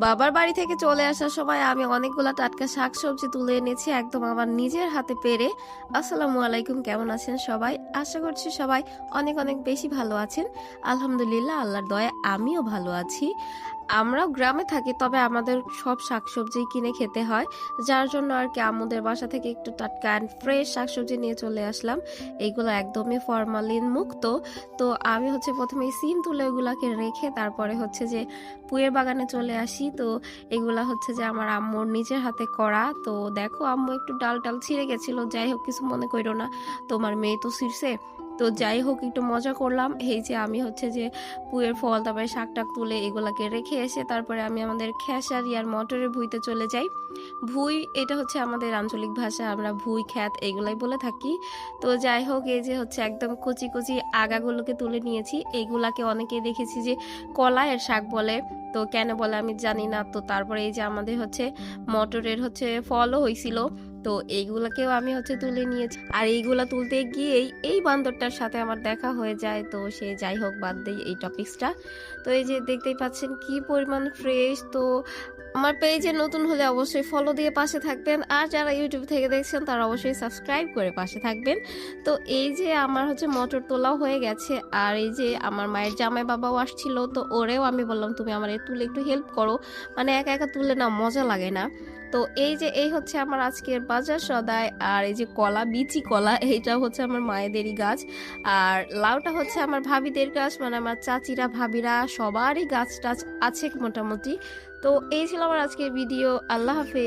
বাবার বাড়ি থেকে চলে আসার সময় আমি অনেকগুলা টাটকা শাকসবজি তুলে এনেছি একদম আমার নিজের হাতে পেরে। আসসালামু আলাইকুম, কেমন আছেন সবাই? আশা করছি সবাই অনেক অনেক বেশি ভালো আছেন। আলহামদুলিল্লাহ, আল্লাহর দয়ায় আমিও ভালো আছি। আমরাও গ্রামে থাকি, তবে আমাদের সব শাকসবজি কিনে খেতে হয়, যার জন্য আর কি আমাদের বাসা থেকে একটু টাটকা অ্যান্ড ফ্রেশ শাকসবজি নিয়ে চলে আসলাম। এইগুলো একদমই ফরমালিন মুক্ত। তো আমি হচ্ছে প্রথমে সিম তুলে ওগুলাকে রেখে তারপরে হচ্ছে যে পুয়ের বাগানে চলে আসি। তো এগুলা হচ্ছে যে আমার আম্মুর নিজের হাতে করা। তো দেখো, আম্মু একটু ডাল টাল ছিঁড়ে গেছিল, যাই হোক কিছু মনে করো না, তোমার মেয়ে তো ছিঁড়ছে। তো যাই হোক, একটু মজা করলাম। এই যে আমি হচ্ছে যে পুয়ের ফল, তারপরে শাক টাক তুলে এগুলাকে রেখে এসে তারপরে আমি আমাদের খেসারি আর মটরের ভুঁইতে চলে যাই। ভুঁই এটা হচ্ছে আমাদের আঞ্চলিক ভাষা, আমরা ভুঁই খ্যাত এগুলাই বলে থাকি। তো যাই হোক, এই যে হচ্ছে একদম কচি কচি আগাগুলোকে তুলে নিয়েছি। এইগুলাকে অনেকে দেখেছি যে কলাইয়ের শাক বলে, তো কেন বলে আমি জানি না। তো তারপরে এই যে আমাদের হচ্ছে মটরের হচ্ছে ফলও হয়েছিল, তো এইগুলাকেও আমি হচ্ছে তুলে নিয়েছি। আর এইগুলা তুলতে গিয়েই এই বান্দরটার সাথে আমার দেখা হয়ে যায়। তো সে যাই হোক, বাদ দেই এই টপিক্সটা। তো এই যে দেখতেই পাচ্ছেন কি পরিমাণ ফ্রেশ। তো আমার পেজে নতুন হলে অবশ্যই ফলো দিয়ে পাশে থাকবেন, আর যারা ইউটিউব থেকে দেখছেন তারা অবশ্যই সাবস্ক্রাইব করে পাশে থাকবেন। তো এই যে আমার হচ্ছে মটর তোলাও হয়ে গেছে, আর এই যে আমার মায়ের জামাই বাবাও আসছিল, তো ওরেও আমি বললাম তুমি আমার এই তুলে একটু হেল্প করো, মানে একা একা তুলে না মজা লাগে না। তো এই যে এই হচ্ছে আমার আজকের বাজার সদাই। আর এই যে কলা, বিচি কলা, এইটা হচ্ছে আমার মায়েদেরই গাছ। আর লাউটা হচ্ছে আমার ভাবিদের গাছ, মানে আমার চাচিরা ভাবিরা সবারই গাছ টাছ আছে মোটামুটি। তো এই ছিল আমার আজকের ভিডিও। আল্লাহ হাফেজ।